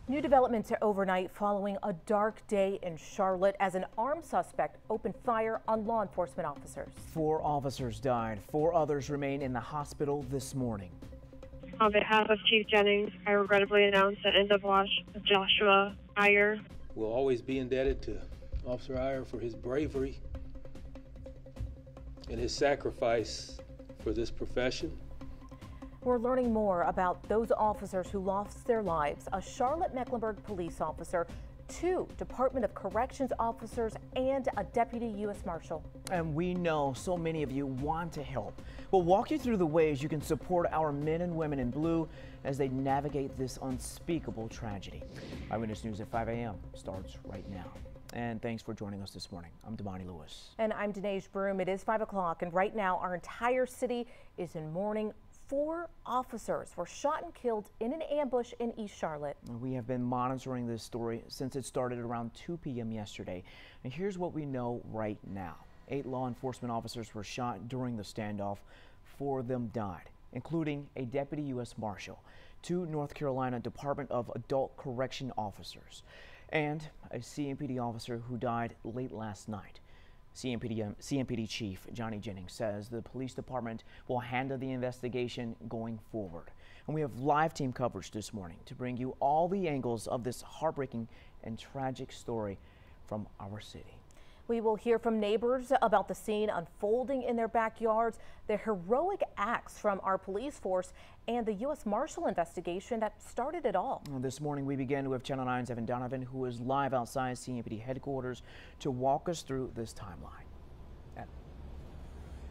New developments overnight following a dark day in Charlotte as an armed suspect opened fire on law enforcement officers. 4 officers died. 4 others remain in the hospital this morning. On behalf of Chief Jennings, I regrettably announce the end of Joshua Iyer. We'll always be indebted to Officer Iyer for his bravery and his sacrifice for this profession. We're learning more about those officers who lost their lives: a Charlotte-Mecklenburg police officer, 2 Department of Corrections officers, and a deputy U.S. Marshal. And we know so many of you want to help. We'll walk you through the ways you can support our men and women in blue as they navigate this unspeakable tragedy. Eyewitness News at 5 a.m. starts right now. And thanks for joining us this morning. I'm Damani Lewis. And I'm Deneige Broom. It is 5 o'clock, and right now our entire city is in mourning. 4 officers were shot and killed in an ambush in East Charlotte. We have been monitoring this story since it started around 2 p.m. yesterday. And here's what we know right now. 8 law enforcement officers were shot during the standoff. 4 of them died, including a deputy U.S. Marshal, 2 North Carolina Department of Adult Correction officers, and a CMPD officer who died late last night. CMPD Chief Johnny Jennings says the police department will handle the investigation going forward. And we have live team coverage this morning to bring you all the angles of this heartbreaking and tragic story from our city. We will hear from neighbors about the scene unfolding in their backyards, the heroic acts from our police force, and the U.S. Marshal investigation that started it all. This morning we begin with Channel 9's Evan Donovan, who is live outside CMPD headquarters to walk us through this timeline.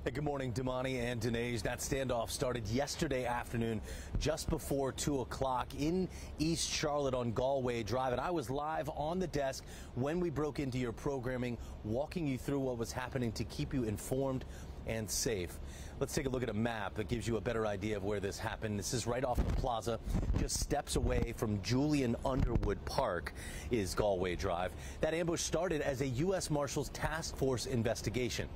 Hey, good morning, Damani and Deneige. That standoff started yesterday afternoon just before 2 o'clock in East Charlotte on Galway Drive. And I was live on the desk when we broke into your programming, walking you through what was happening to keep you informed and safe. Let's take a look at a map that gives you a better idea of where this happened. This is right off the plaza, just steps away from Julian Underwood Park is Galway Drive. That ambush started as a U.S. Marshals Task Force investigation.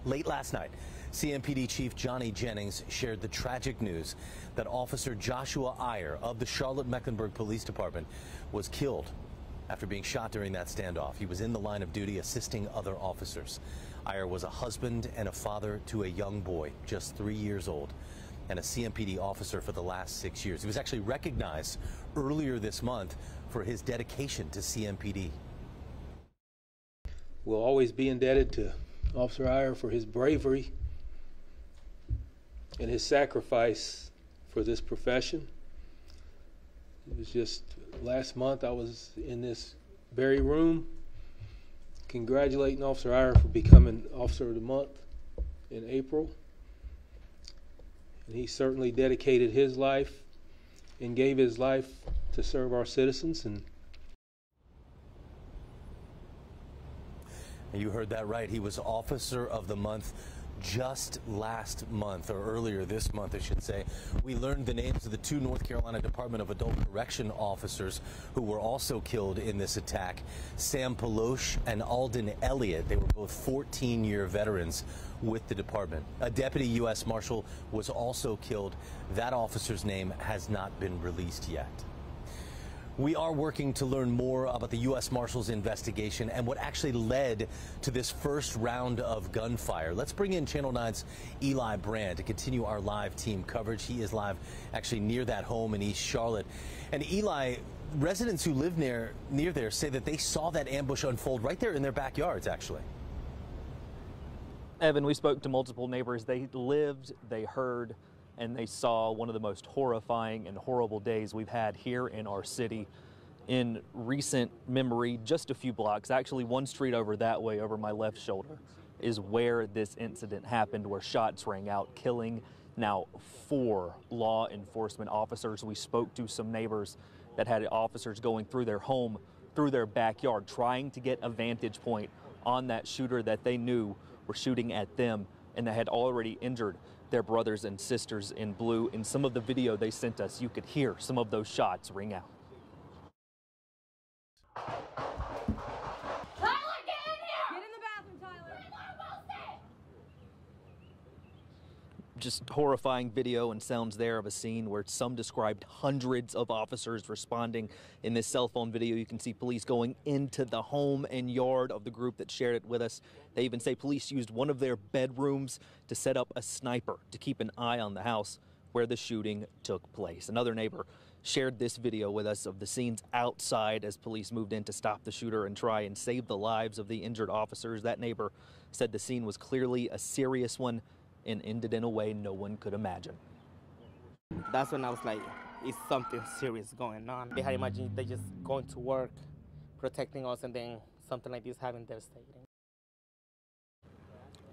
Late last night, CMPD Chief Johnny Jennings shared the tragic news that Officer Joshua Iyer of the Charlotte-Mecklenburg Police Department was killed after being shot during that standoff. He was in the line of duty assisting other officers. Iyer was a husband and a father to a young boy, just 3 years old, and a CMPD officer for the last 6 years. He was actually recognized earlier this month for his dedication to CMPD. We'll always be indebted to Officer Iyer for his bravery and his sacrifice for this profession. It was just last month I was in this very room congratulating Officer Iyer for becoming Officer of the Month in April. And he certainly dedicated his life and gave his life to serve our citizens. And you heard that right. He was Officer of the Month just last month, or earlier this month, I should say. We learned the names of the 2 North Carolina Department of Adult Correction officers who were also killed in this attack. Sam Peloche and Alden Elliott. They were both 14-year veterans with the department. A deputy U.S. Marshal was also killed. That officer's name has not been released yet. We are working to learn more about the U.S. Marshals investigation and what actually led to this first round of gunfire. Let's bring in Channel 9's Eli Brand to continue our live team coverage. He is live actually near that home in East Charlotte. And Eli, residents who live near there say that they saw that ambush unfold right there in their backyards, actually. Evan, we spoke to multiple neighbors. They lived, they heard, and they saw one of the most horrifying and horrible days we've had here in our city in recent memory. Just a few blocks, actually one street over that way, over my left shoulder, is where this incident happened, where shots rang out, killing now 4 law enforcement officers. We spoke to some neighbors that had officers going through their home, through their backyard, trying to get a vantage point on that shooter that they knew were shooting at them and that had already injured their brothers and sisters in blue. In some of the video they sent us, you could hear some of those shots ring out. Tyler, get in here! Get in the bathroom, Tyler! just horrifying video and sounds there of a scene where some described hundreds of officers responding. In this cell phone video, you can see police going into the home and yard of the group that shared it with us. They even say police used one of their bedrooms to set up a sniper to keep an eye on the house where the shooting took place. Another neighbor shared this video with us of the scenes outside as police moved in to stop the shooter and try and save the lives of the injured officers. That neighbor said the scene was clearly a serious one and ended in a way no one could imagine. That's when I was like, it's something serious going on. They had imagined they just going to work, protecting us, and then something like this happened devastating.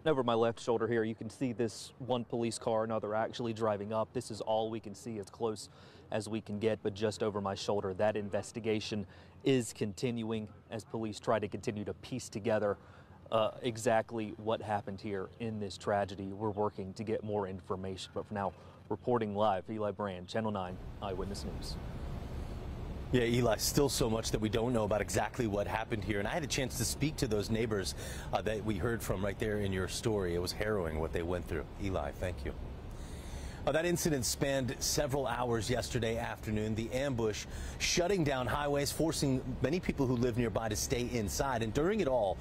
Over my left shoulder here, you can see this one police car, another actually driving up. This is all we can see, as close as we can get, but just over my shoulder, that investigation is continuing as police try to continue to piece together exactly what happened here in this tragedy. We're working to get more information, but for now, reporting live, Eli Brand, Channel 9 Eyewitness News. Yeah, Eli, still so much that we don't know about exactly what happened here. And I had a chance to speak to those neighbors that we heard from right there in your story. It was harrowing what they went through. Eli, thank you. That incident spanned several hours yesterday afternoon. The ambush shutting down highways, forcing many people who live nearby to stay inside. And during it all,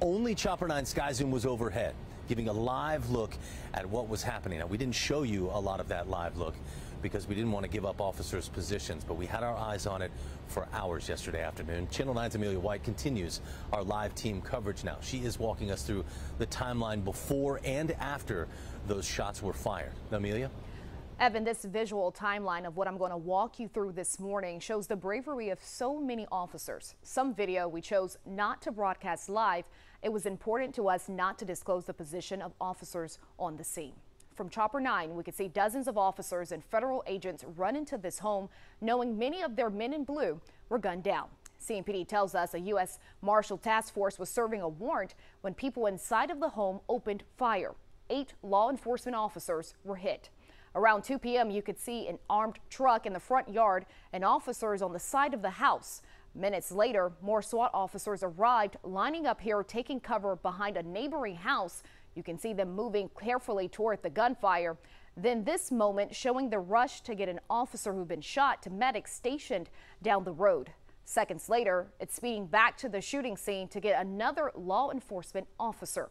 only Chopper 9 Sky Zoom was overhead, giving a live look at what was happening. Now, we didn't show you a lot of that live look because we didn't want to give up officers' positions, but we had our eyes on it for hours yesterday afternoon. Channel 9's Amelia White continues our live team coverage now. She is walking us through the timeline before and after those shots were fired. Amelia? Evan, this visual timeline of what I'm going to walk you through this morning shows the bravery of so many officers. Some video we chose not to broadcast live. It was important to us not to disclose the position of officers on the scene. From Chopper 9, we could see dozens of officers and federal agents run into this home, knowing many of their men in blue were gunned down. CMPD tells us a U.S. Marshal Task Force was serving a warrant when people inside of the home opened fire. 8 law enforcement officers were hit. Around 2 p.m., you could see an armed truck in the front yard and officers on the side of the house. Minutes later, more SWAT officers arrived, lining up here, taking cover behind a neighboring house. You can see them moving carefully toward the gunfire. Then this moment showing the rush to get an officer who'd been shot to medics stationed down the road. Seconds later, it's speeding back to the shooting scene to get another law enforcement officer.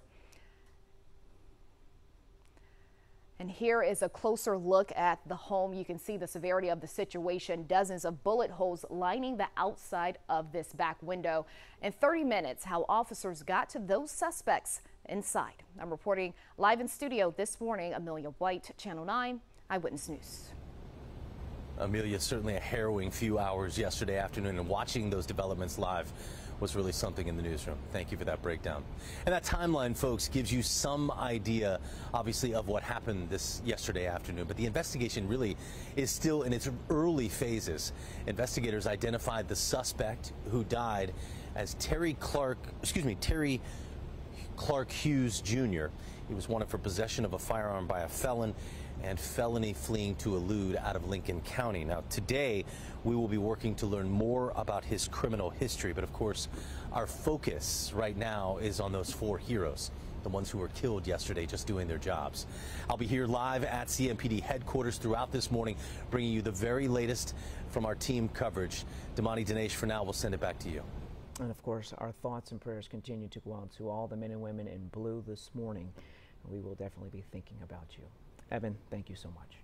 And here is a closer look at the home. You can see the severity of the situation. Dozens of bullet holes lining the outside of this back window. In 30 minutes, how officers got to those suspects inside. I'm reporting live in studio this morning. Amelia White, Channel 9 Eyewitness News. Amelia, certainly a harrowing few hours yesterday afternoon, and watching those developments live was really something in the newsroom. Thank you for that breakdown. And that timeline, folks, gives you some idea, obviously, of what happened this yesterday afternoon. But the investigation really is still in its early phases. Investigators identified the suspect who died as Terry Clark Hughes Jr. He was wanted for possession of a firearm by a felon and felony fleeing to elude out of Lincoln County. Now, today, we will be working to learn more about his criminal history. But of course, our focus right now is on those 4 heroes, the ones who were killed yesterday just doing their jobs. I'll be here live at CMPD headquarters throughout this morning, bringing you the very latest from our team coverage. Damani Dinesh, for now, we'll send it back to you. And of course, our thoughts and prayers continue to go out to all the men and women in blue this morning. We will definitely be thinking about you. Evan, thank you so much.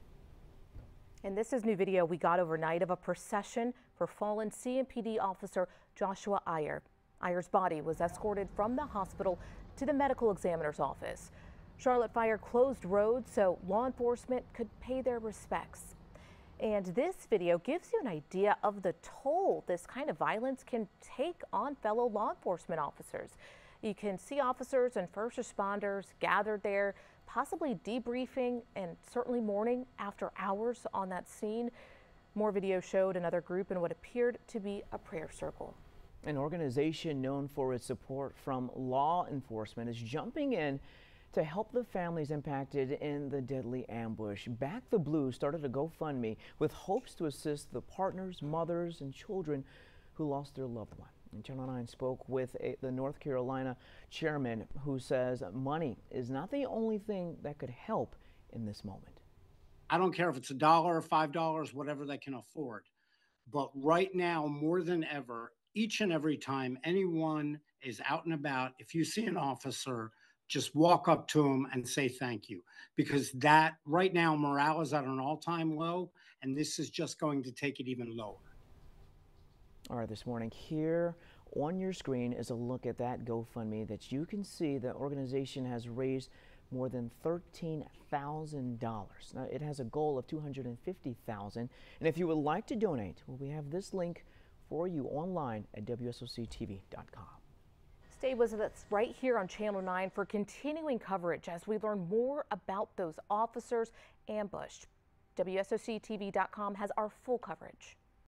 And this is new video we got overnight of a procession for fallen CMPD officer Joshua Iyer. Iyer's body was escorted from the hospital to the medical examiner's office. Charlotte Fire closed roads so law enforcement could pay their respects. And this video gives you an idea of the toll this kind of violence can take on fellow law enforcement officers. You can see officers and first responders gathered there, possibly debriefing and certainly mourning after hours on that scene. More video showed another group in what appeared to be a prayer circle. An organization known for its support from law enforcement is jumping in to help the families impacted in the deadly ambush. Back the Blue started a GoFundMe with hopes to assist the partners, mothers, and children who lost their loved one. And Channel 9 spoke with the North Carolina chairman who says money is not the only thing that could help in this moment. I don't care if it's $1 or $5, whatever they can afford. But right now, more than ever, each and every time anyone is out and about, if you see an officer, just walk up to them and say thank you. Because that right now, morale is at an all-time low, and this is just going to take it even lower. All right, this morning here on your screen is a look at that GoFundMe that you can see the organization has raised more than $13,000. Now, it has a goal of $250,000. And if you would like to donate, well, we have this link for you online at WSOC-TV.com. Stay with us right here on Channel 9 for continuing coverage as we learn more about those officers ambushed. WSOC-TV.com has our full coverage.